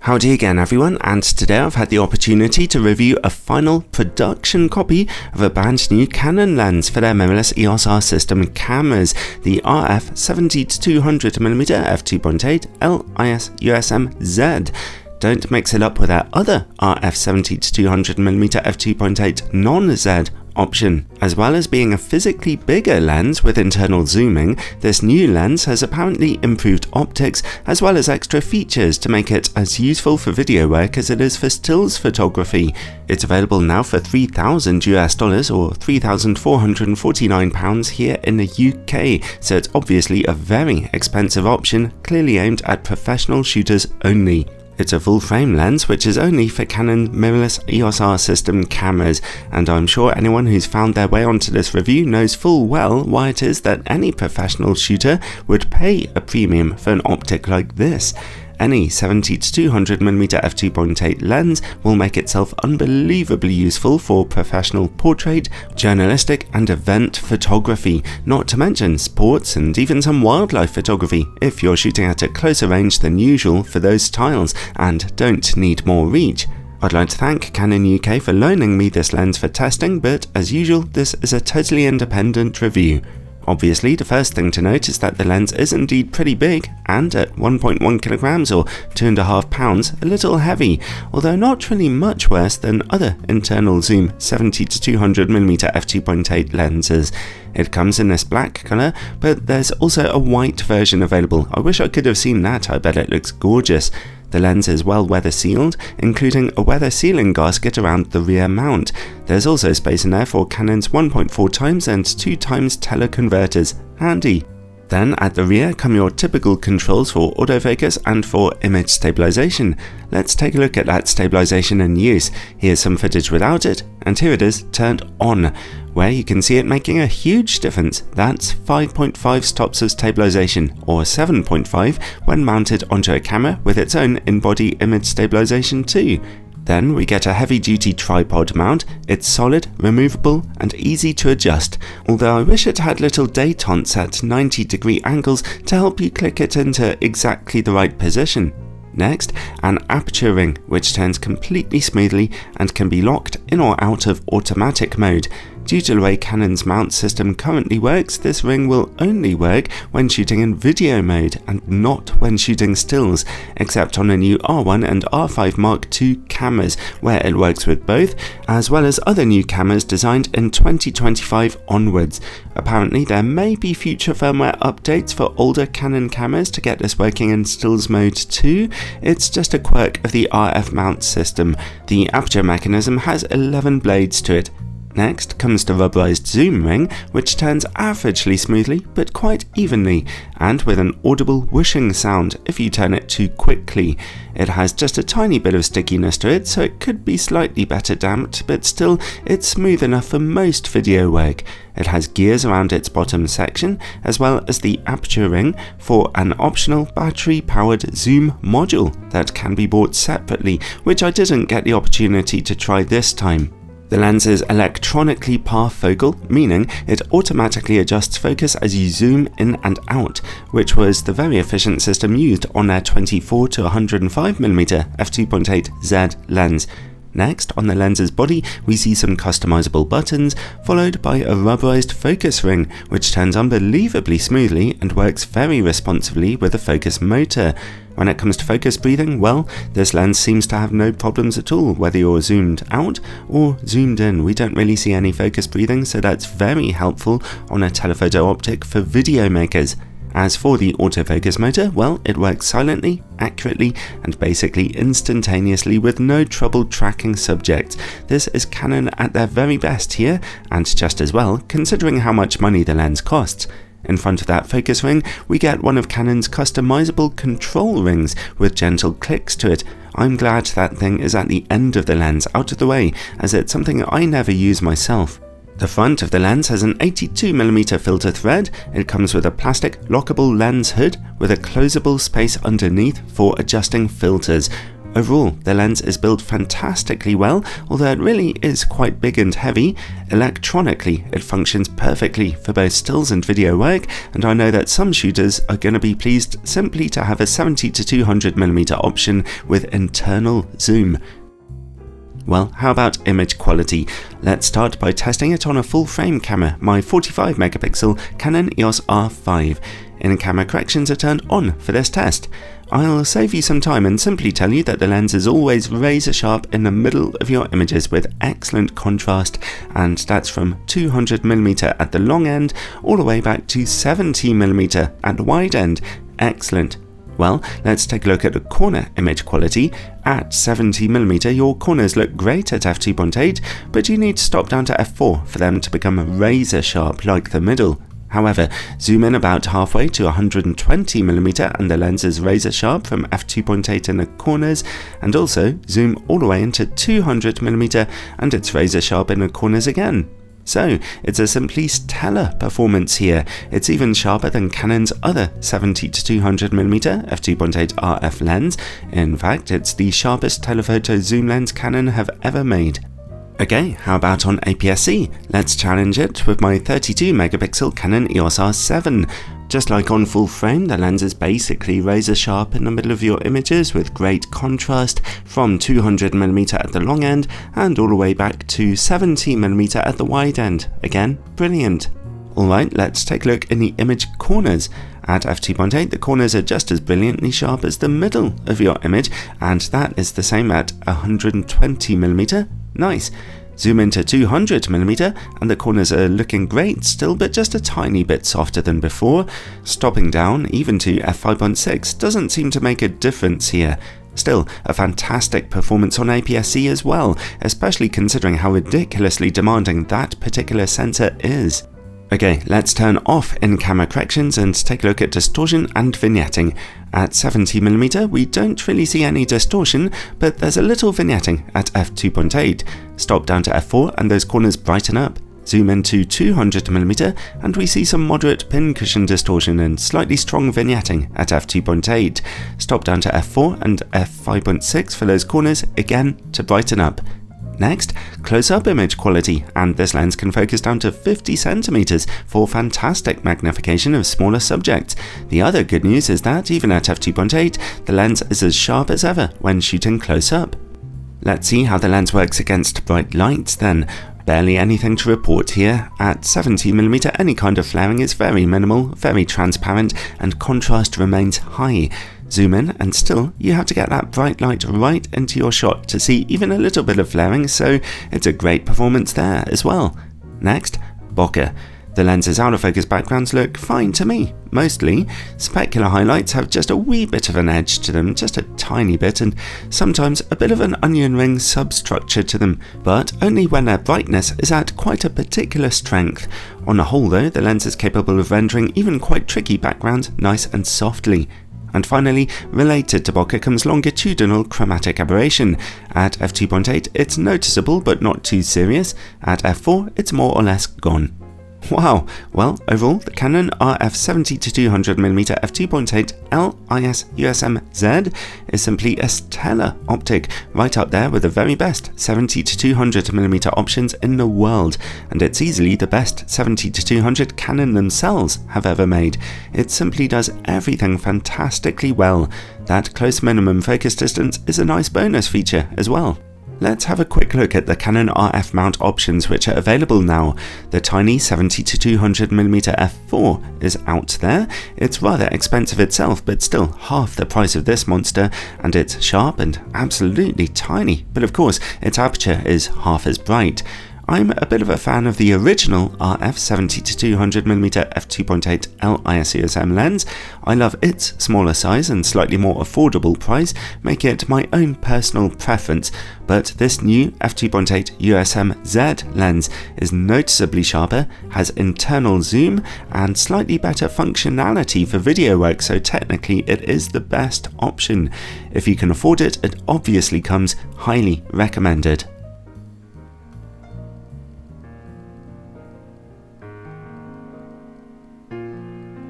Howdy again everyone, and today I've had the opportunity to review a final production copy of a brand new Canon lens for their mirrorless EOS R system cameras, the RF 70-200mm f2.8 LIS USM Z. Don't mix it up with our other RF 70-200mm f2.8 non-Z option. As well as being a physically bigger lens with internal zooming, this new lens has apparently improved optics as well as extra features to make it as useful for video work as it is for stills photography. It's available now for $3,000 US or £3,449 here in the UK, so it's obviously a very expensive option, clearly aimed at professional shooters only. It's a full-frame lens which is only for Canon mirrorless EOS R system cameras, and I'm sure anyone who's found their way onto this review knows full well why it is that any professional shooter would pay a premium for an optic like this. Any 70-200mm f2.8 lens will make itself unbelievably useful for professional portrait, journalistic and event photography, not to mention sports and even some wildlife photography if you're shooting at a closer range than usual for those styles and don't need more reach. I'd like to thank Canon UK for loaning me this lens for testing, but as usual this is a totally independent review. Obviously, the first thing to note is that the lens is indeed pretty big, and at 1.1 kilograms or 2.5 pounds, a little heavy, although not really much worse than other internal zoom 70-200mm f2.8 lenses. It comes in this black colour, but there's also a white version available. I wish I could have seen that, I bet it looks gorgeous. The lens is well weather sealed, including a weather sealing gasket around the rear mount. There's also space in there for Canon's 1.4x and 2x teleconverters, handy. Then at the rear come your typical controls for autofocus and for image stabilization. Let's take a look at that stabilization in use. Here's some footage without it, and here it is turned on, where you can see it making a huge difference. That's 5.5 stops of stabilization, or 7.5 when mounted onto a camera with its own in-body image stabilization too. Then we get a heavy-duty tripod mount. It's solid, removable and easy to adjust, although I wish it had little detents at 90-degree angles to help you click it into exactly the right position. Next, an aperture ring which turns completely smoothly and can be locked in or out of automatic mode. Due to the way Canon's mount system currently works, this ring will only work when shooting in video mode and not when shooting stills, except on the new R1 and R5 Mark II cameras, where it works with both, as well as other new cameras designed in 2025 onwards. Apparently there may be future firmware updates for older Canon cameras to get this working in stills mode too. It's just a quirk of the RF mount system. The aperture mechanism has 11 blades to it. Next comes the rubberized zoom ring, which turns averagely smoothly but quite evenly, and with an audible whooshing sound if you turn it too quickly. It has just a tiny bit of stickiness to it, so it could be slightly better damped, but still it's smooth enough for most video work. It has gears around its bottom section, as well as the aperture ring for an optional battery-powered zoom module that can be bought separately, which I didn't get the opportunity to try this time. The lens is electronically parfocal, meaning it automatically adjusts focus as you zoom in and out, which was the very efficient system used on their 24-105mm f2.8 Z lens. Next, on the lens's body, we see some customizable buttons, followed by a rubberized focus ring, which turns unbelievably smoothly and works very responsively with a focus motor. When it comes to focus breathing, well, this lens seems to have no problems at all, whether you're zoomed out or zoomed in. We don't really see any focus breathing, so that's very helpful on a telephoto optic for video makers. As for the autofocus motor, well, it works silently, accurately, and basically instantaneously with no trouble tracking subjects. This is Canon at their very best here, and just as well, considering how much money the lens costs. In front of that focus ring, we get one of Canon's customizable control rings with gentle clicks to it. I'm glad that thing is at the end of the lens, out of the way, as it's something I never use myself. The front of the lens has an 82mm filter thread. It comes with a plastic lockable lens hood with a closable space underneath for adjusting filters. Overall, the lens is built fantastically well, although it really is quite big and heavy. Electronically, it functions perfectly for both stills and video work, and I know that some shooters are going to be pleased simply to have a 70-200mm option with internal zoom. Well, how about image quality? Let's start by testing it on a full frame camera, my 45MP Canon EOS R5. In-camera corrections are turned on for this test. I'll save you some time and simply tell you that the lens is always razor sharp in the middle of your images with excellent contrast, and that's from 200mm at the long end all the way back to 70mm at the wide end. Excellent. Well, let's take a look at the corner image quality. At 70mm, your corners look great at f2.8, but you need to stop down to f4 for them to become razor sharp like the middle. However, zoom in about halfway to 120mm and the lens is razor sharp from f2.8 in the corners, and also zoom all the way into 200mm and it's razor sharp in the corners again. So, it's a simply stellar performance here. It's even sharper than Canon's other 70-200mm f2.8 RF lens. In fact, it's the sharpest telephoto zoom lens Canon have ever made. Okay, how about on aps-c? Let's challenge it with my 32MP Canon EOS R7. Just like on full frame, the lens is basically razor sharp in the middle of your images with great contrast from 200mm at the long end and all the way back to 70mm at the wide end. Again, brilliant. Alright, let's take a look in the image corners. At f2.8, the corners are just as brilliantly sharp as the middle of your image, and that is the same at 120mm. Nice. Zoom into 200mm and the corners are looking great still, but just a tiny bit softer than before. Stopping down even to f5.6 doesn't seem to make a difference here. Still, a fantastic performance on aps-c as well, especially considering how ridiculously demanding that particular sensor is. Okay, let's turn off in-camera corrections and take a look at distortion and vignetting. At 70mm, we don't really see any distortion, but there's a little vignetting at f2.8. Stop down to f4 and those corners brighten up. Zoom into 200mm and we see some moderate pincushion distortion and slightly strong vignetting at f2.8. Stop down to f4 and f5.6 for those corners, again to brighten up. Next, close-up image quality, and this lens can focus down to 50cm for fantastic magnification of smaller subjects. The other good news is that even at f2.8, the lens is as sharp as ever when shooting close-up. Let's see how the lens works against bright lights then. Barely anything to report here. At 70mm, any kind of flaring is very minimal, very transparent, and contrast remains high. Zoom in and still you have to get that bright light right into your shot to see even a little bit of flaring, so it's a great performance there as well. Next, bokeh. The lens's out of focus backgrounds look fine to me, mostly. Specular highlights have just a wee bit of an edge to them, just a tiny bit, and sometimes a bit of an onion ring substructure to them, but only when their brightness is at quite a particular strength. On the whole though, the lens is capable of rendering even quite tricky backgrounds nice and softly. And finally, related to bokeh comes longitudinal chromatic aberration. At f2.8 it's noticeable but not too serious, at f4 it's more or less gone. Wow, well overall the Canon RF 70-200mm f2.8 LIS USM-Z is simply a stellar optic, right up there with the very best 70-200mm options in the world, and it's easily the best 70-200 Canon themselves have ever made. It simply does everything fantastically well. That close minimum focus distance is a nice bonus feature as well. Let's have a quick look at the Canon RF mount options which are available now. The tiny 70-200mm f4 is out there. It's rather expensive itself, but still half the price of this monster, and it's sharp and absolutely tiny, but of course its aperture is half as bright. I'm a bit of a fan of the original RF 70-200mm f2.8 LIS USM lens. I love its smaller size and slightly more affordable price, make it my own personal preference, but this new f2.8 USM-Z lens is noticeably sharper, has internal zoom, and slightly better functionality for video work, so technically it is the best option. If you can afford it, it obviously comes highly recommended.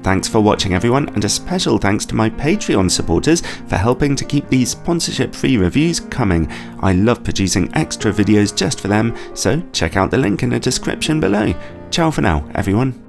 Thanks for watching everyone, and a special thanks to my Patreon supporters for helping to keep these sponsorship-free reviews coming. I love producing extra videos just for them, so check out the link in the description below. Ciao for now, everyone.